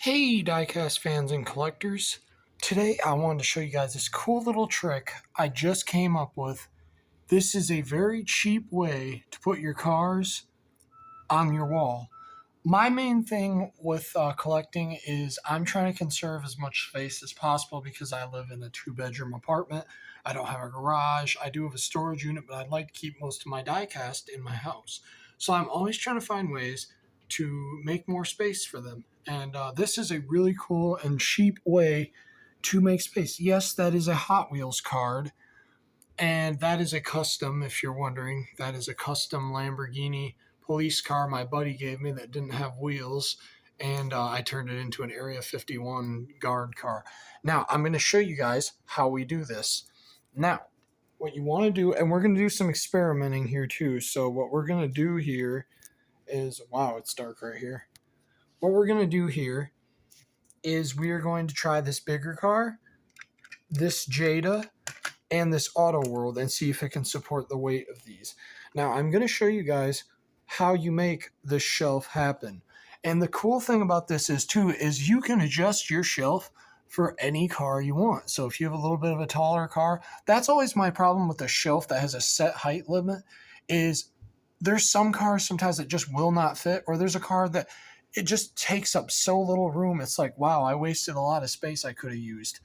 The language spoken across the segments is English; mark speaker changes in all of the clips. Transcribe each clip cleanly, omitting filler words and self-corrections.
Speaker 1: Hey Diecast fans and collectors. Today I wanted to show you guys this cool little trick I just came up with. This is a very cheap way to put your cars on your wall. My main thing with collecting is I'm trying to conserve as much space as possible because I live in a 2-bedroom apartment. I don't have a garage. I do have a storage unit, but I'd like to keep most of my diecast in my house. So I'm always trying to find ways to make more space for them. And this is a really cool and cheap way to make space. Yes, that is a Hot Wheels card, and that is a custom, if you're wondering. That is a custom Lamborghini police car my buddy gave me that didn't have wheels, and I turned it into an Area 51 guard car. Now, I'm going to show you guys how we do this. Now, what you want to do, and we're going to do some experimenting here too. So what we're going to do here is, wow, it's dark right here. What we're going to do here is we are going to try this bigger car, this Jada, and this Auto World, and see if it can support the weight of these. Now, I'm going to show you guys how you make the shelf happen. And the cool thing about this is you can adjust your shelf for any car you want. So if you have a little bit of a taller car, that's always my problem with a shelf that has a set height limit, is there's some cars sometimes that just will not fit, or there's a car that it just takes up so little room. It's like, wow, I wasted a lot of space I could have used.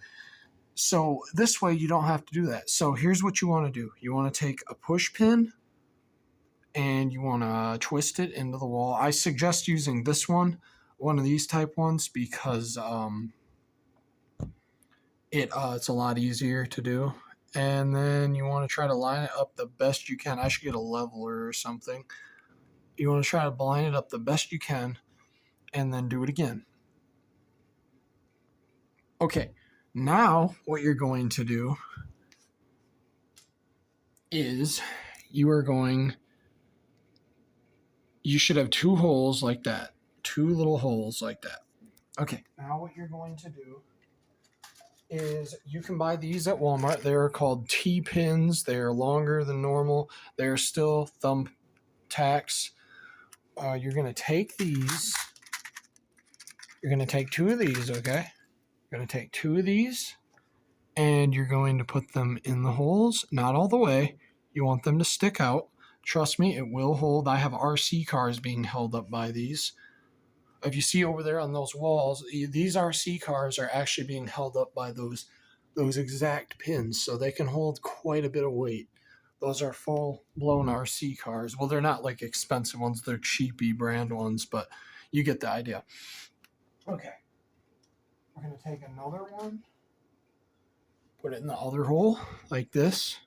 Speaker 1: So this way you don't have to do that. So here's what you want to do. You want to take a push pin and you want to twist it into the wall. I suggest using this one of these type ones, because it's a lot easier to do. And then you want to try to line it up the best you can. I should get a leveler or something. You want to try to line it up the best you can and then do it again. Okay. Now, what you're going to do is you should have two holes like that. Two little holes like that. Okay, now what you're going to do is you can buy these at Walmart. They're called T-pins. They're longer than normal. They're still thumb tacks. You're going to take these. You're going to take two of these, okay? You're going to take two of these, and you're going to put them in the holes, not all the way. You want them to stick out. Trust me, it will hold. I have RC cars being held up by these. If you see over there on those walls, these RC cars are actually being held up by those exact pins, so they can hold quite a bit of weight. Those are full-blown RC cars. Well, they're not like expensive ones. They're cheapy brand ones, but you get the idea. Okay. We're going to take another one, put it in the other hole like this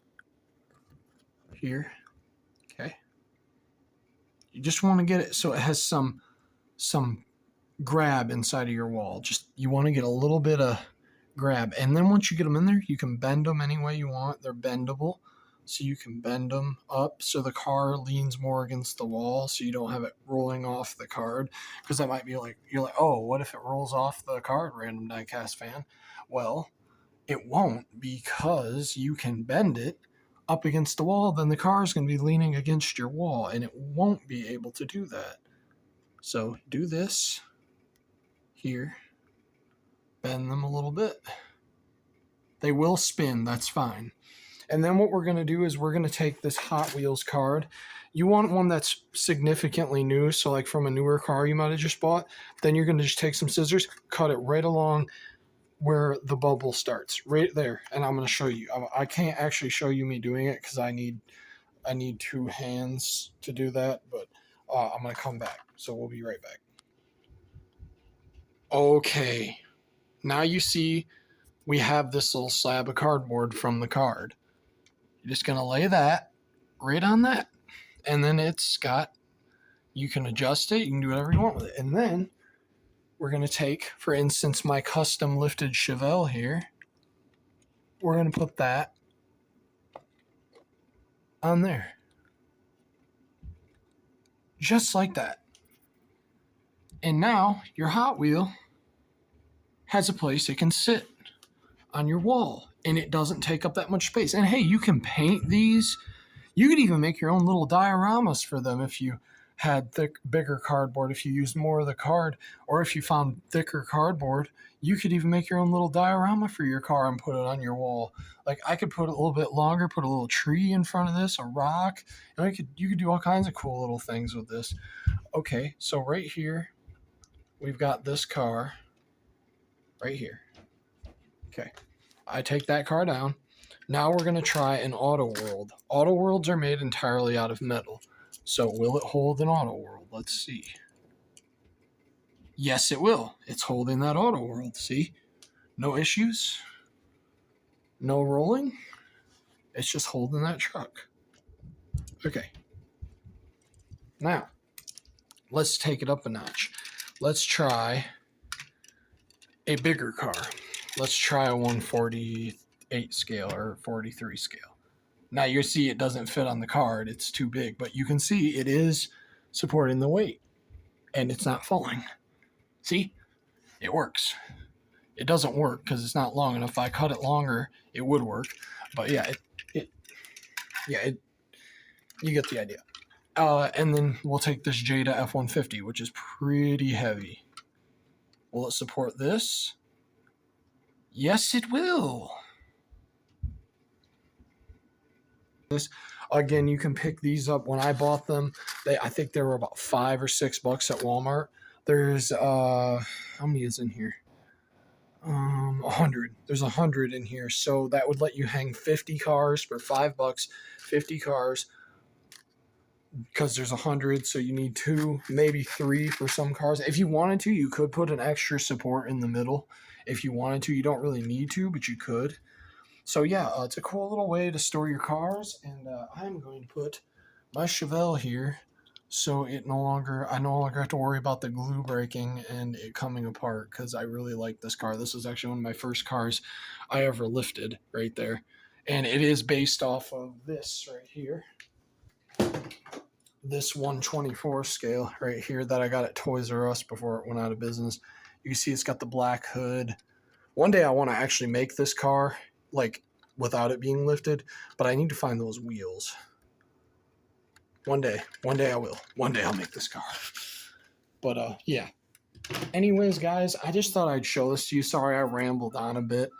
Speaker 1: here. Okay. You just want to get it so it has some grab inside of your wall. Just, you want to get a little bit of grab. And then once you get them in there, you can bend them any way you want. They're bendable. So you can bend them up so the car leans more against the wall, so you don't have it rolling off the card. Because that might be like, you're like, oh, what if it rolls off the card, random diecast fan? Well, it won't, because you can bend it up against the wall. Then the car is going to be leaning against your wall, and it won't be able to do that. So do this here. Bend them a little bit. They will spin, that's fine. And then what we're going to do is we're going to take this Hot Wheels card. You want one that's significantly new, so like from a newer car you might have just bought. Then you're going to just take some scissors, cut it right along where the bubble starts, right there. And I'm going to show you. I can't actually show you me doing it because I need two hands to do that, but I'm going to come back. So we'll be right back. Okay. Now you see we have this little slab of cardboard from the card. You're just going to lay that right on that. And then you can adjust it. You can do whatever you want with it. And then we're going to take, for instance, my custom lifted Chevelle here. We're going to put that on there. Just like that. And now your Hot Wheel has a place it can sit on your wall, and it doesn't take up that much space. And hey, you can paint these. You could even make your own little dioramas for them if you had bigger cardboard, if you used more of the card, or if you found thicker cardboard, you could even make your own little diorama for your car and put it on your wall. Like I could put a little bit longer, put a little tree in front of this, a rock, and you could do all kinds of cool little things with this. Okay, so right here we've got this car right here. Okay, I take that car down. Now we're going to try an auto world. Auto worlds are made entirely out of metal. So will it hold an auto world? Let's see. Yes, it will. It's holding that auto world. See? No issues. No rolling. It's just holding that truck. Okay. Now, let's take it up a notch. Let's try a bigger car. Let's try a 148 scale or 43 scale. Now you see it doesn't fit on the card. It's too big, but you can see it is supporting the weight and it's not falling. See? It works. It doesn't work because it's not long enough. If I cut it longer, it would work. But yeah, you get the idea. And then we'll take this Jada F-150, which is pretty heavy. Will it support this? Yes, it will. This again, you can pick these up. When I bought them, I think they were about $5 or $6 at Walmart. There's how many is in here? 100. There's 100 in here, so that would let you hang 50 cars for $5. 50 cars, because there's 100, so you need 2, maybe 3 for some cars. If you wanted to, you could put an extra support in the middle. If you wanted to, you don't really need to, but you could. So yeah, it's a cool little way to store your cars, and I'm going to put my Chevelle here, so I no longer have to worry about the glue breaking and it coming apart, because I really like this car. This was actually one of my first cars I ever lifted right there, and it is based off of this right here, this 124 scale right here that I got at Toys R Us before it went out of business. You see it's got the black hood. One day I want to actually make this car like without it being lifted, but I need to find those wheels. One day I will. One day I'll make this car. But yeah. Anyways, guys, I just thought I'd show this to you. Sorry I rambled on a bit.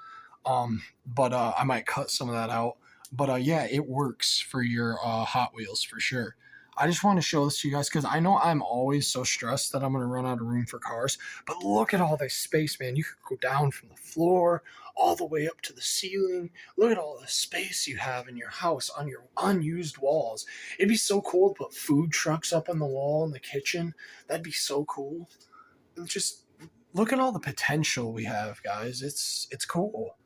Speaker 1: But I might cut some of that out. But yeah, it works for your Hot Wheels for sure. I just want to show this to you guys because I know I'm always so stressed that I'm going to run out of room for cars. But look at all this space, man. You could go down from the floor all the way up to the ceiling. Look at all the space you have in your house on your unused walls. It'd be so cool to put food trucks up on the wall in the kitchen. That'd be so cool. Just look at all the potential we have, guys. It's cool.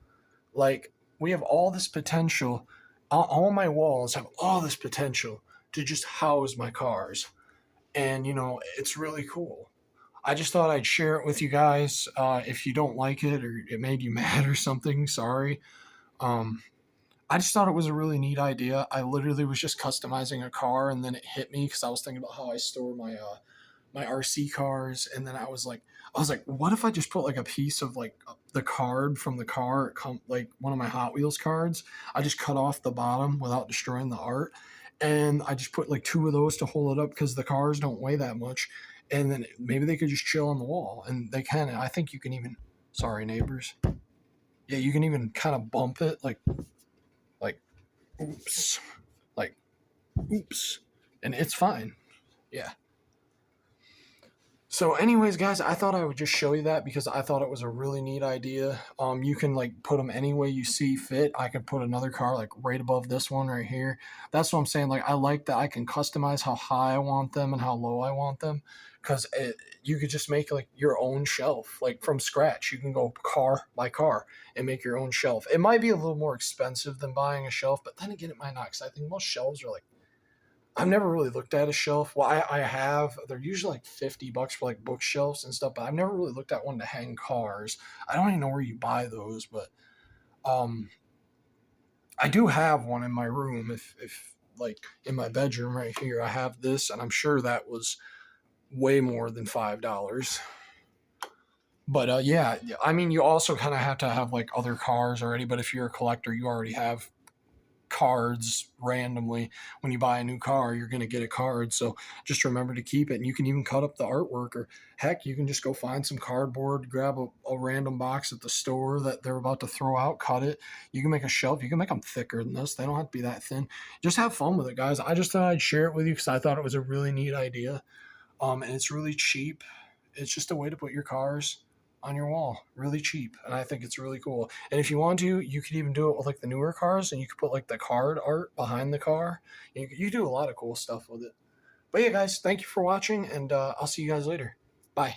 Speaker 1: Like, we have all this potential. All my walls have all this potential to just house my cars. And, it's really cool. I just thought I'd share it with you guys. If you don't like it or it made you mad or something, sorry. I just thought it was a really neat idea. I literally was just customizing a car, and then it hit me because I was thinking about how I store my RC cars, and then I was like, what if I just put like a piece of like the card from the car, like one of my Hot Wheels cards. I just cut off the bottom without destroying the art, and I just put like 2 of those to hold it up because the cars don't weigh that much, and then maybe they could just chill on the wall, and they can. I think you can even. Sorry, neighbors. Yeah, you can even kind of bump it like oops, like oops, and it's fine. Yeah. So anyways, guys, I thought I would just show you that because I thought it was a really neat idea. You can like put them any way you see fit. I could put another car like right above this one right here. That's what I'm saying. Like, I like that I can customize how high I want them and how low I want them, because you could just make like your own shelf, like from scratch. You can go car by car and make your own shelf. It might be a little more expensive than buying a shelf, but then again, it might not, because I think most shelves are like, I've never really looked at a shelf. Well, I have. They're usually like $50 for like bookshelves and stuff, but I've never really looked at one to hang cars. I don't even know where you buy those, but I do have one in my room. If like in my bedroom right here, I have this, and I'm sure that was way more than $5. But yeah, I mean, you also kind of have to have like other cars already. But if you're a collector, you already have cards randomly. When you buy a new car, you're going to get a card. So just remember to keep it. And you can even cut up the artwork, or heck, you can just go find some cardboard, grab a random box at the store that they're about to throw out, cut it. You can make a shelf. You can make them thicker than this. They don't have to be that thin. Just have fun with it, guys. I just thought I'd share it with you because I thought it was a really neat idea. And it's really cheap. It's just a way to put your cars on your wall, really cheap, and I think it's really cool. And if you want to, you could even do it with like the newer cars, and you could put like the card art behind the car. You do a lot of cool stuff with it. But yeah, guys, thank you for watching, and I'll see you guys later. Bye.